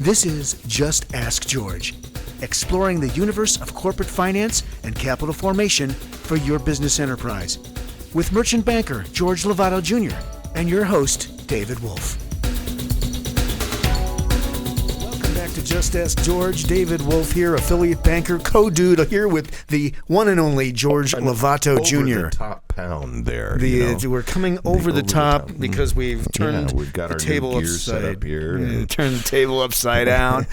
This is Just Ask George, exploring the universe of corporate finance and capital formation for your business enterprise, with merchant banker George Lovato Jr. and your host, David Wolf. Welcome back to Just Ask George. David Wolf here, affiliate banker, co-dude, here with the one and only George Lovato Jr. Over the top pound there. We're coming over the top because we've turned we've got the our table new gears set up here. Turned the table upside down.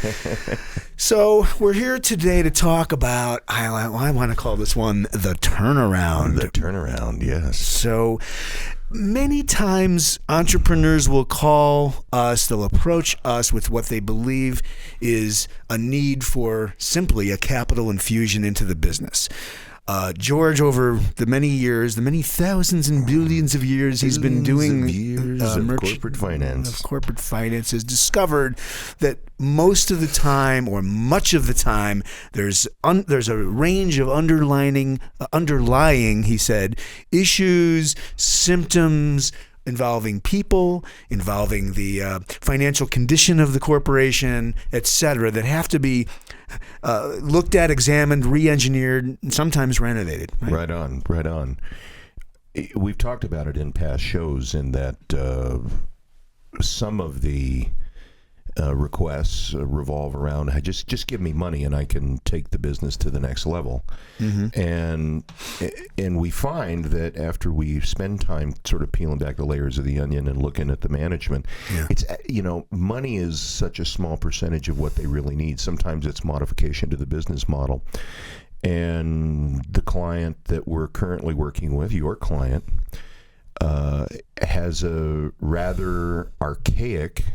So we're here today to talk about, I want to call this one the turnaround. The turnaround, yes. So many times entrepreneurs will call us, they'll approach us with what they believe is a need for simply a capital infusion into the business. George, over the many years, the many thousands and billions of years he's been doing corporate finance. Corporate finance, has discovered that most of the time, or much of the time, there's a range of underlying, he said, issues, symptoms involving people, involving the financial condition of the corporation, etc., that have to be looked at, examined, re-engineered, and sometimes renovated. Right on. We've talked about it in past shows in that some of the requests revolve around, just give me money and I can take the business to the next level. Mm-hmm. And we find that after we spend time sort of peeling back the layers of the onion and looking at the management, it's, money is such a small percentage of what they really need. Sometimes it's modification to the business model. And the client that we're currently working with, your client, has a rather archaic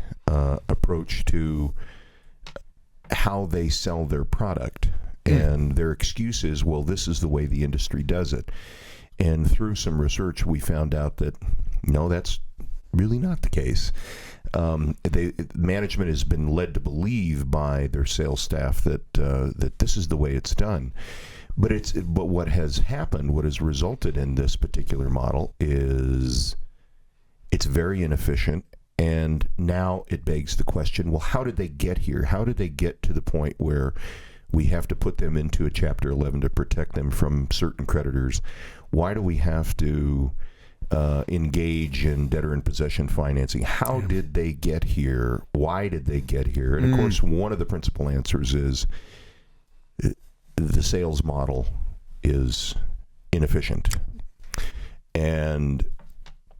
approach to how they sell their product. And their excuse is, well, this is the way the industry does it. And through some research, we found out that, no, that's really not the case. Management has been led to believe by their sales staff that this is the way it's done. But what has happened, what has resulted in this particular model is it's very inefficient. And now it begs the question, well, how did they get here? How did they get to the point where we have to put them into a Chapter 11 to protect them from certain creditors? Why do we have to engage in debtor in possession financing? How did they get here? Why did they get here? And of course, one of the principal answers is the sales model is inefficient. And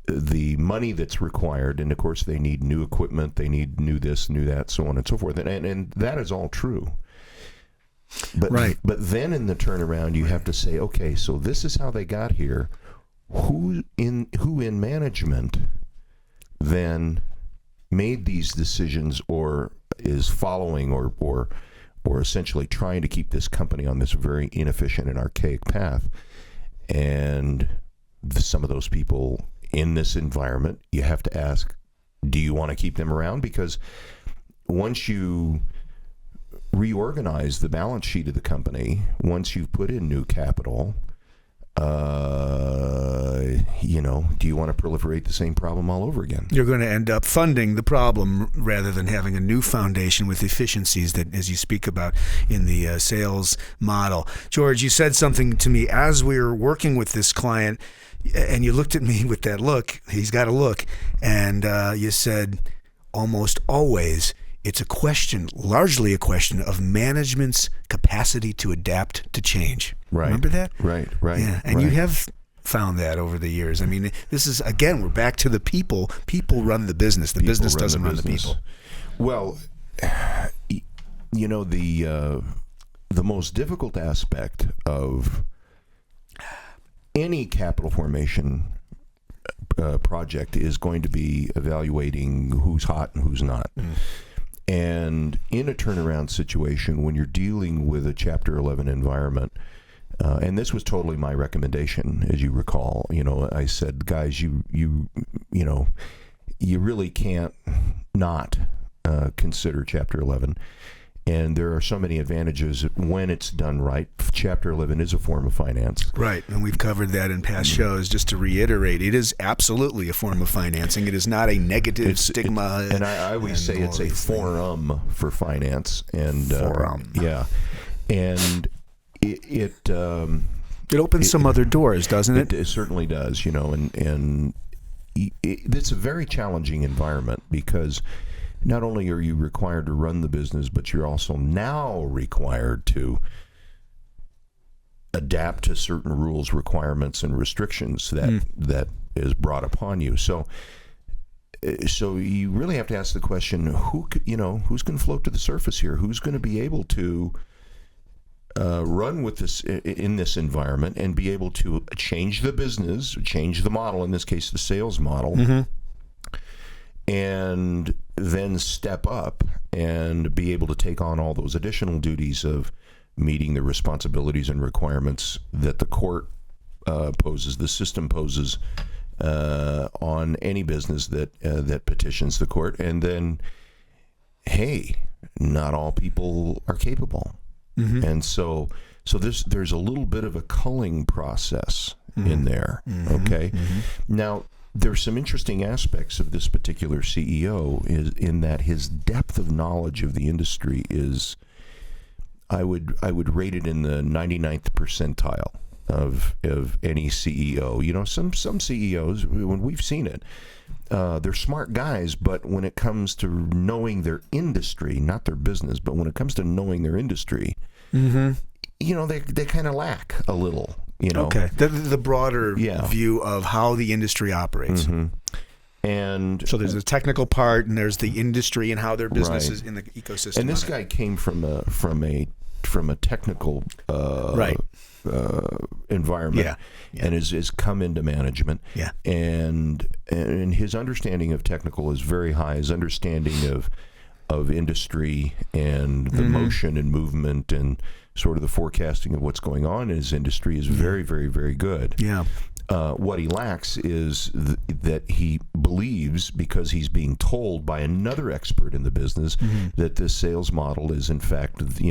the money that's required, and of course they need new equipment, they need new this, new that, so on and so forth. And that is all true. But then in the turnaround, you have to say, okay, so this is how they got here. Who in management then made these decisions, or is following, or essentially trying to keep this company on this very inefficient and archaic path? And some of those people in this environment, you have to ask, do you want to keep them around? Because once you reorganize the balance sheet of the company, once you've put in new capital, do you want to proliferate the same problem all over again? You're going to end up funding the problem rather than having a new foundation with efficiencies that, as you speak about in the sales model. George, you said something to me as we were working with this client, and you looked at me with that look. He's got a look. And you said, almost always, it's largely a question of management's capacity to adapt to change. Right. Remember that? Right. Yeah, and you have found that over the years. I mean, this is, again, we're back to the people. People run the business. The business doesn't run the people. Well, the most difficult aspect of any capital formation project is going to be evaluating who's hot and who's not. And in a turnaround situation, when you're dealing with a Chapter 11 environment, and this was totally my recommendation, as you recall, I said, guys, you really can't not consider Chapter 11. And there are so many advantages when it's done right. Chapter 11 is a form of finance. Right, and we've covered that in past shows. Just to reiterate, it is absolutely a form of financing. It is not a negative stigma. And I always say it's a forum for finance. And forum. Yeah. And it opens some other doors, doesn't it? It certainly does, and it's a very challenging environment because not only are you required to run the business, but you're also now required to adapt to certain rules, requirements, and restrictions that is brought upon you. So you really have to ask the question: who's going to float to the surface here? Who's going to be able to run with this in this environment and be able to change the business, change the model, in this case the sales model, and then step up and be able to take on all those additional duties of meeting the responsibilities and requirements that the court poses, the system poses on any business that petitions the court. And then, hey, not all people are capable. And so there's a little bit of a culling process in there. Okay. Now, there's some interesting aspects of this particular CEO in that his depth of knowledge of the industry is, I would rate it in the 99th percentile of any CEO. Some CEOs, when we've seen it, they're smart guys, but when it comes to knowing their industry, not their business, but when it comes to knowing their industry, they kind of lack a little. Okay, the broader view of how the industry operates. And so there's the technical part, and there's the industry and how their business is in the ecosystem. And this guy came from a technical environment, and has come into management. And his understanding of technical is very high. His understanding of industry and the motion and movement and sort of the forecasting of what's going on in his industry is very, very, very good. What he lacks is that he believes, because he's being told by another expert in the business, that this sales model is in fact, the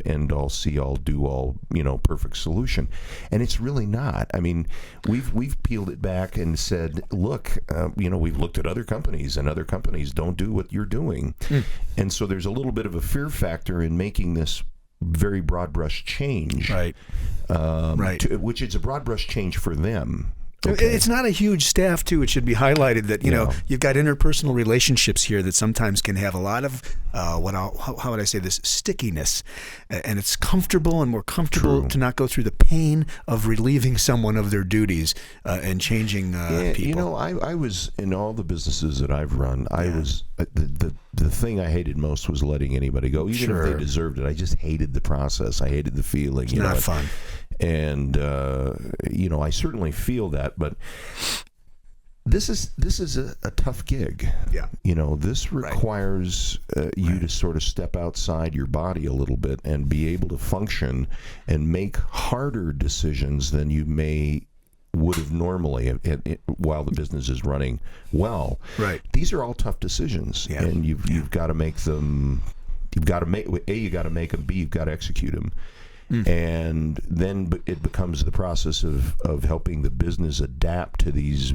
end-all, see-all, do-all, perfect solution, and it's really not. I mean, we've peeled it back and said, look, we've looked at other companies, and other companies don't do what you're doing, and so there's a little bit of a fear factor in making this very broad brush change, which is a broad brush change for them. Okay. It's not a huge staff, too. It should be highlighted that you've got interpersonal relationships here that sometimes can have a lot of how would I say this, stickiness, and it's comfortable and more comfortable to not go through the pain of relieving someone of their duties and changing people. I was in all the businesses that I've run. I was the thing I hated most was letting anybody go, even if they deserved it. I just hated the process. I hated the feeling. It's not fun. And I certainly feel that, but this is a tough gig. This requires you to sort of step outside your body a little bit and be able to function and make harder decisions than you would have normally while the business is running well. These are all tough decisions, and you've got to make them. You got to make them. B, you've got to execute them. And then it becomes the process of helping the business adapt to these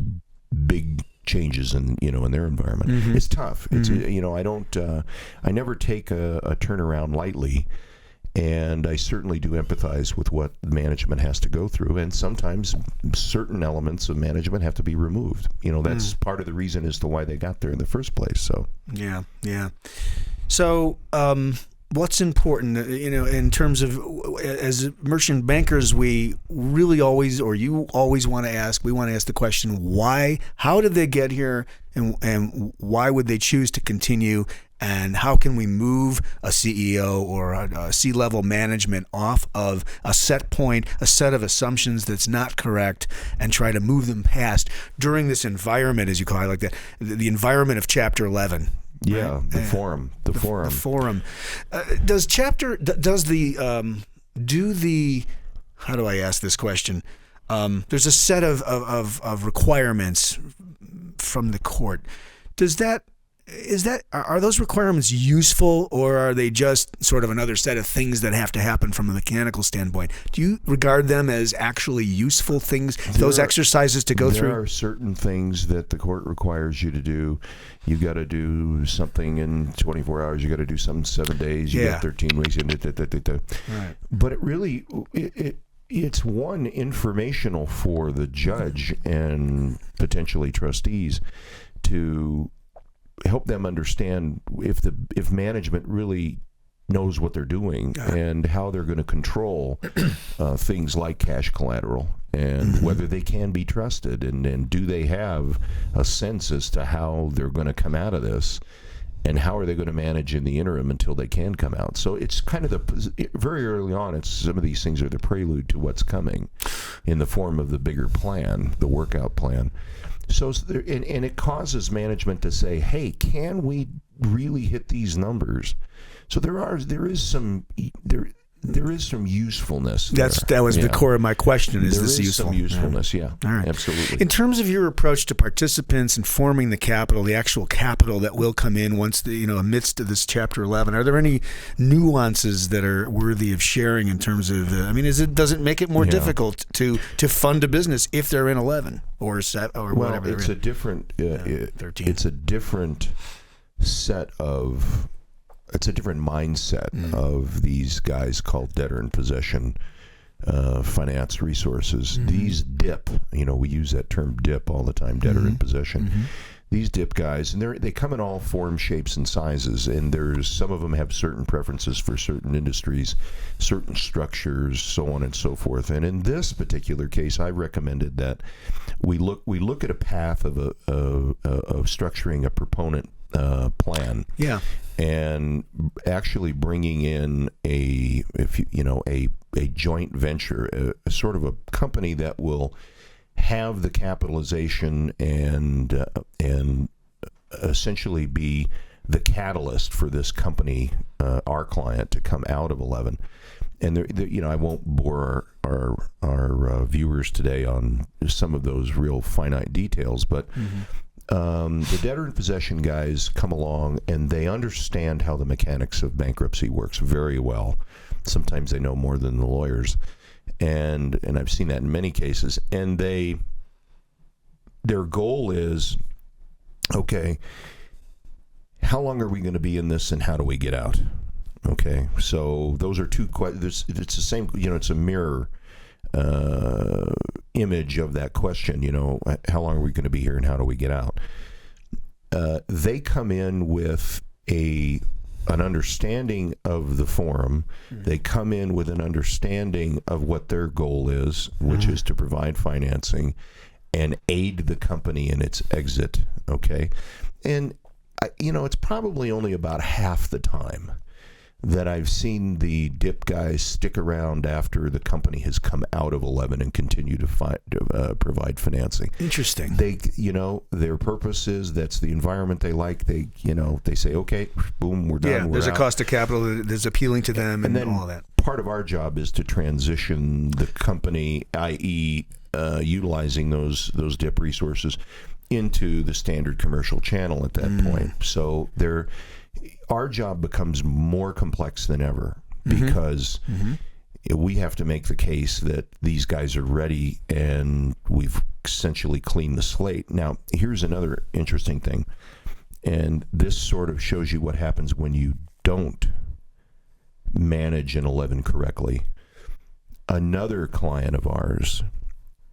big changes in their environment. It's tough. It's I never take a turnaround lightly, and I certainly do empathize with what management has to go through, and sometimes certain elements of management have to be removed. That's part of the reason as to why they got there in the first place. So So what's important, in terms of, as merchant bankers, we really always, or you always want to ask the question, why, how did they get here, and why would they choose to continue, and how can we move a CEO or a C-level management off of a set point, a set of assumptions that's not correct, and try to move them past during this environment, as you call it, like the environment of Chapter 11. Yeah, the forum. The forum. How do I ask this question? There's a set of requirements from the court. Does that are those requirements useful, or are they just sort of another set of things that have to happen from a mechanical standpoint? Do you regard them as actually useful things, those exercises to go through? There are certain things that the court requires you to do. You got to do something in 24 hours. You got to do something in 7 days. You got 13 weeks. Right. But it really, it's one, informational for the judge and potentially trustees to help them understand if management really knows what they're doing and how they're going to control things like cash collateral and whether they can be trusted and do they have a sense as to how they're going to come out of this and how are they going to manage in the interim until they can come out. So it's kind of very early on, it's some of these things are the prelude to what's coming in the form of the bigger plan, the workout plan. So, and it causes management to say, hey, can we really hit these numbers? So there is some usefulness there. That was the core of my question. Is this useful? Some usefulness, All right. Absolutely. In terms of your approach to participants and forming the capital, the actual capital that will come in once amidst of this Chapter 11, are there any nuances that are worthy of sharing in terms of? Does it make it more difficult to fund a business if they're in 11 or whatever? It's a different. 13. It's a different set of. It's a different mindset of these guys called debtor in possession finance resources. These DIP, we use that term DIP all the time, debtor in possession. These DIP guys, and they come in all forms, shapes, and sizes, and some of them have certain preferences for certain industries, certain structures, so on and so forth. And in this particular case, I recommended that we look at a path of structuring a proponent plan. Yeah. And actually bringing in a joint venture, a sort of a company that will have the capitalization and essentially be the catalyst for this company, our client, to come out of 11. And I won't bore our viewers today on some of those real finite details, but. The debtor in possession guys come along and they understand how the mechanics of bankruptcy works very well. Sometimes they know more than the lawyers, and I've seen that in many cases. And their goal is, okay, how long are we going to be in this, and how do we get out? Okay, so those are two questions. It's the same. It's a mirror image of that question. How long are we going to be here and how do we get out? They come in with an understanding of the forum. They come in with an understanding of what their goal is, which is to provide financing and aid the company in its exit. Okay, and it's probably only about half the time that I've seen the DIP guys stick around after the company has come out of 11 and continue to provide financing. Interesting. They, their purpose is that's the environment they like. They say, okay, boom, we're done. Yeah, there's a cost of capital that's appealing to them, and then all that. Part of our job is to transition the company, i.e., utilizing those DIP resources into the standard commercial channel at that point. So our job becomes more complex than ever because we have to make the case that these guys are ready and we've essentially cleaned the slate. Now, here's another interesting thing, and this sort of shows you what happens when you don't manage an 11 correctly. Another client of ours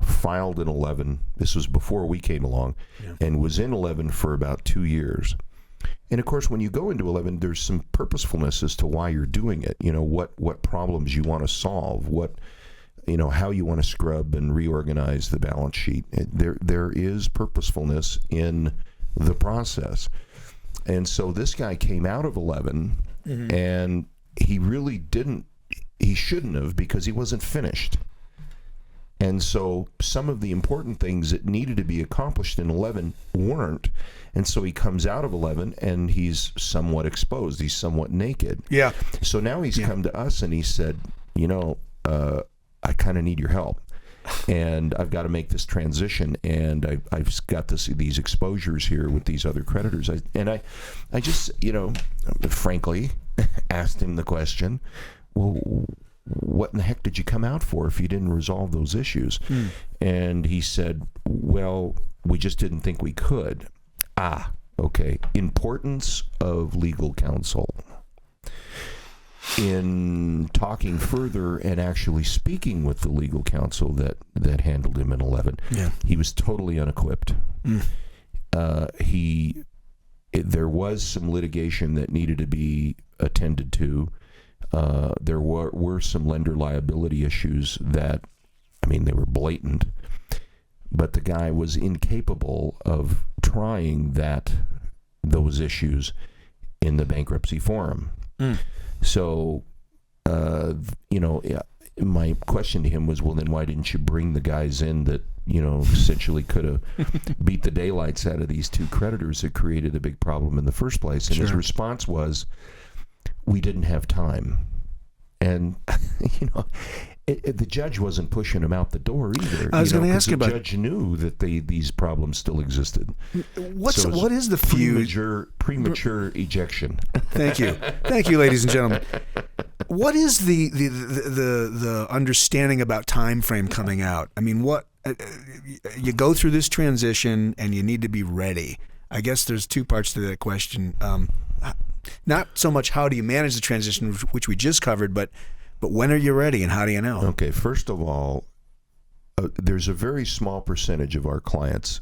filed an 11. This was before we came along, and was in 11 for about 2 years. And of course, when you go into 11, there's some purposefulness as to why you're doing it. What problems you want to solve, how you want to scrub and reorganize the balance sheet. There is purposefulness in the process. And so this guy came out of 11, and he really he shouldn't have, because he wasn't finished. And so some of the important things that needed to be accomplished in 11 weren't. And so he comes out of 11 and he's somewhat exposed. He's somewhat naked. Yeah. So now he's come to us and he said, I kind of need your help. and I've got to make this transition, and I've got these exposures here with these other creditors. I just, frankly, asked him the question, well, what in the heck did you come out for if you didn't resolve those issues? And he said, well, we just didn't think we could. Okay. Importance of legal counsel. In talking further and actually speaking with the legal counsel that handled him in 11, he was totally unequipped. There was some litigation that needed to be attended to. There were some lender liability issues that, they were blatant, but the guy was incapable of trying those issues in the bankruptcy forum. So, my question to him was, well, then why didn't you bring the guys in that, essentially could have beat the daylights out of these two creditors that created a big problem in the first place? And his response was, we didn't have time. And, the judge wasn't pushing him out the door either. I was going to ask about... The judge knew that these problems still existed. What is the fuse? Premature ejection. Thank you, ladies and gentlemen. What is the understanding about time frame coming out? What you go through this transition and you need to be ready. I guess there's two parts to that question. Not so much how do you manage the transition, which we just covered, but when are you ready and how do you know? Okay, first of all, there's a very small percentage of our clients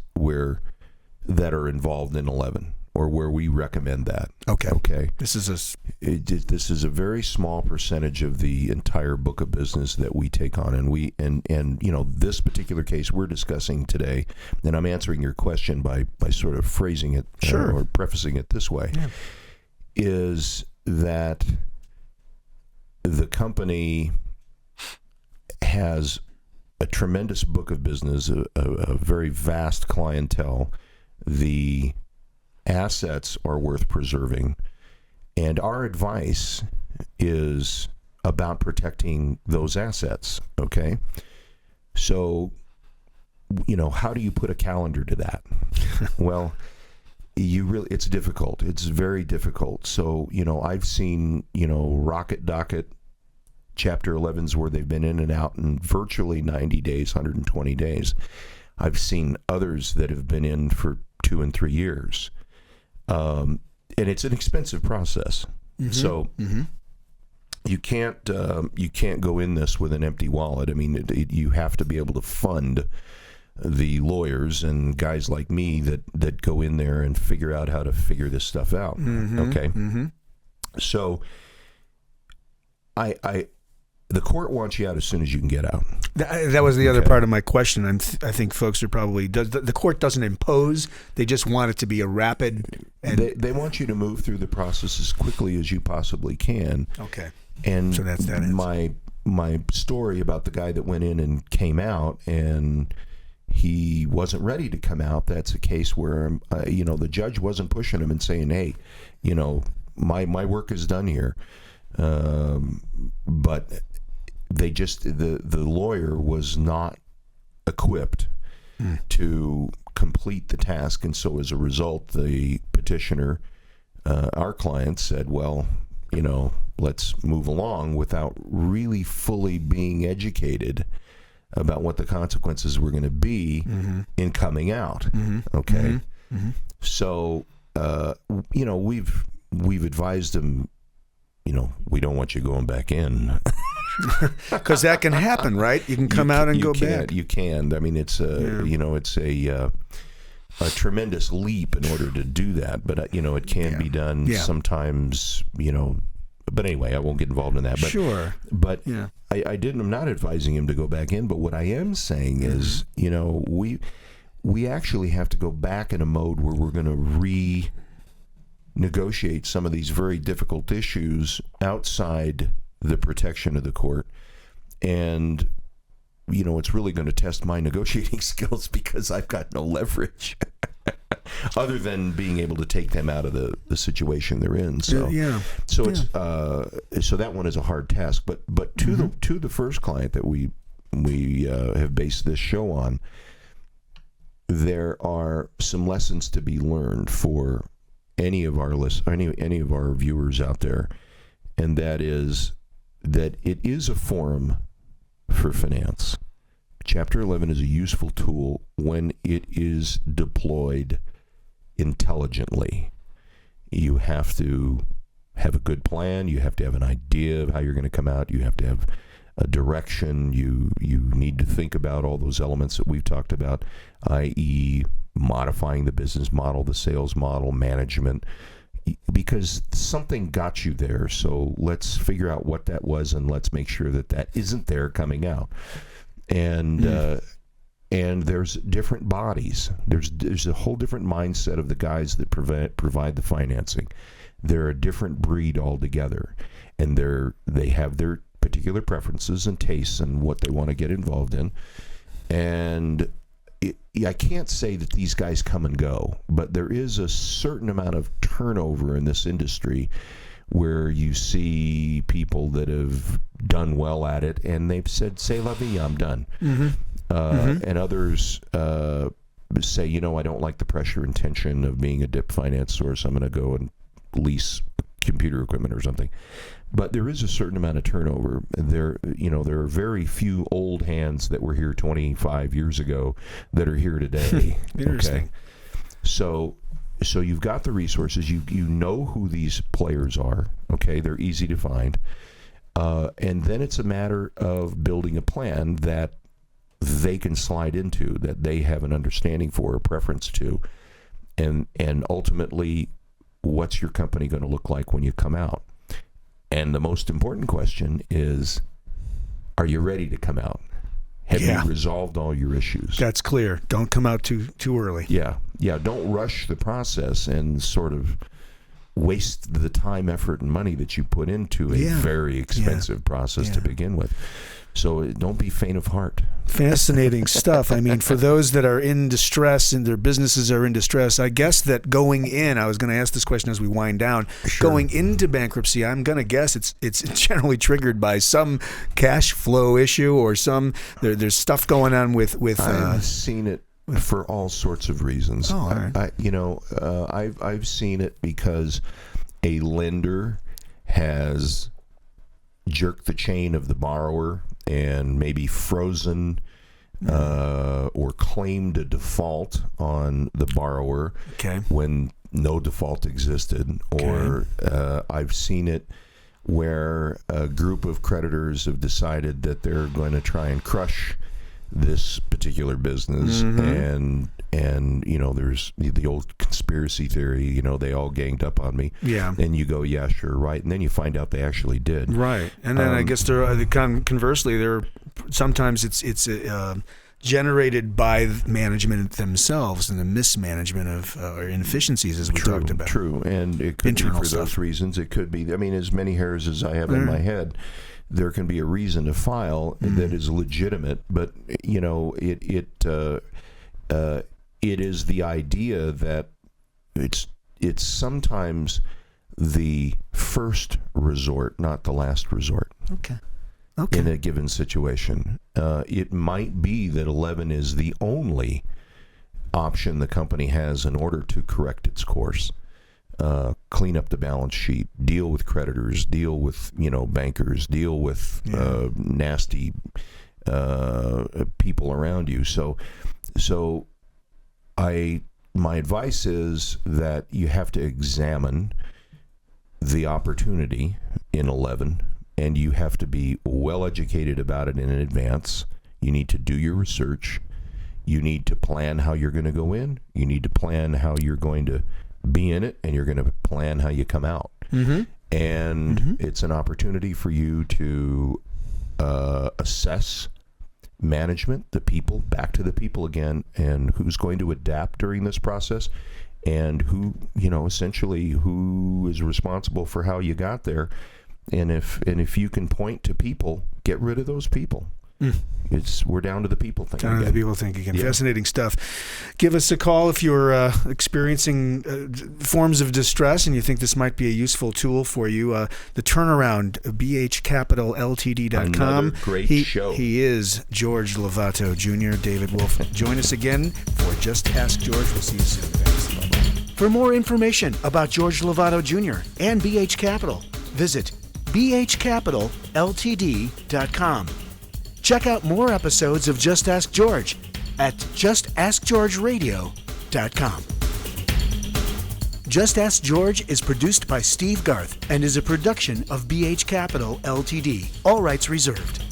that are involved in 11, or where we recommend that. Okay. This is a very small percentage of the entire book of business that we take on, and this particular case we're discussing today, and I'm answering your question by sort of phrasing it or prefacing it this way, is that the company has a tremendous book of business, a very vast clientele. The assets are worth preserving, and our advice is about protecting those assets, okay? So, how do you put a calendar to that? Well, it's difficult. It's very difficult. So, I've seen, Rocket Docket Chapter 11s where they've been in and out in virtually 90 days, 120 days. I've seen others that have been in for 2 and 3 years. And it's an expensive process. So you can't go in this with an empty wallet. You have to be able to fund the lawyers and guys like me that go in there and figure out how to figure this stuff out. Okay. So the court wants you out as soon as you can get out. That was the other part of my question. I think folks are probably, the court doesn't impose, they just want it to be a rapid. They want you to move through the process as quickly as you possibly can. Okay. And so that's that answer. My story about the guy that went in and came out and he wasn't ready to come out, that's a case where, the judge wasn't pushing him and saying, hey, my work is done here. But they the lawyer was not equipped to complete the task. And so as a result, the petitioner, our client, said, well, let's move along, without really fully being educated about what the consequences were going to be in coming out. Okay. So, we've advised them, we don't want you going back in. Because that can happen, right? You can come out and go back. You can. It's it's a tremendous leap in order to do that, but it can be done sometimes. But anyway, I won't get involved in that. But, sure. But I'm not advising him to go back in. But what I am saying is, we actually have to go back in a mode where we're going to negotiate some of these very difficult issues outside the protection of the court. And, it's really going to test my negotiating skills because I've got no leverage other than being able to take them out of the situation they're in. So, so it's, so that one is a hard task. But to the first client that we we have based this show on, there are some lessons to be learned for any of our any of our viewers out there, and that is that it is a forum for finance. Chapter 11 is a useful tool when it is deployed intelligently. You have to have a good plan. You have to have an idea of how you're going to come out. You have to have a direction. You need to think about all those elements that we've talked about, i.e. modifying the business model, the sales model, management, because something got you there. So let's figure out what that was, and let's make sure that that isn't there coming out. And there's different bodies. There's a whole different mindset of the guys that provide the financing. They're a different breed altogether, and they have their particular preferences and tastes and what they want to get involved in. And I can't say that these guys come and go, but there is a certain amount of turnover in this industry where you see people that have done well at it and they've said, "C'est la vie, I'm done." And others say, I don't like the pressure and tension of being a dip finance source. I'm going to go and lease computer equipment or something. But there is a certain amount of turnover. There are very few old hands that were here 25 years ago that are here today. Interesting. Okay? So you've got the resources. You know who these players are. Okay, they're easy to find. And then it's a matter of building a plan that they can slide into, that they have an understanding for, a preference to, and ultimately, what's your company going to look like when you come out? And the most important question is, are you ready to come out? Have you resolved all your issues? That's clear. Don't come out too early. Yeah. Don't rush the process and sort of waste the time, effort, and money that you put into a very expensive process to begin with. So don't be faint of heart. Fascinating stuff. I mean, for those that are in distress and their businesses are in distress, I guess that going in, I was going to ask this question as we wind down, going into bankruptcy, I'm going to guess it's generally triggered by some cash flow issue or there's stuff going on with I've seen it for all sorts of reasons. Oh, all right. I've seen it because a lender has jerked the chain of the borrower and maybe frozen or claimed a default on the borrower when no default existed. Or I've seen it where a group of creditors have decided that they're going to try and crush this particular business, and there's the old conspiracy theory, they all ganged up on me. Yeah. And you go, yeah, sure, right. And then you find out they actually did. Right. And then I guess conversely, sometimes it's generated by management themselves and the mismanagement of or inefficiencies, as we talked about. True. And it could be for those reasons. It could be, as many hairs as I have in my head, there can be a reason to file that is legitimate, but it is the idea that it's sometimes the first resort, not the last resort. Okay. In a given situation, it might be that 11 is the only option the company has in order to correct its course. Clean up the balance sheet, deal with creditors, deal with bankers, deal with nasty people around you. So my advice is that you have to examine the opportunity in 11, and you have to be well educated about it in advance. You need to do your research. You need to plan how you're going to go in. You need to plan how you're going to be in it, and you're going to plan how you come out. And it's an opportunity for you to assess management, the people, back to the people again, and who's going to adapt during this process, and who, essentially who is responsible for how you got there. And if you can point to people, get rid of those people. We're down to the people thing. Down to the people thing again. Yeah. Fascinating stuff. Give us a call if you're experiencing forms of distress and you think this might be a useful tool for you. The turnaround, bhcapitalltd.com. Another great show. He is George Lovato Jr., David Wolf. Join us again for Just Ask George. We'll see you soon. Thanks. Bye-bye. For more information about George Lovato Jr. and BH Capital, visit bhcapitalltd.com. Check out more episodes of Just Ask George at justaskgeorgeradio.com. Just Ask George is produced by Steve Garth and is a production of BH Capital Ltd. All rights reserved.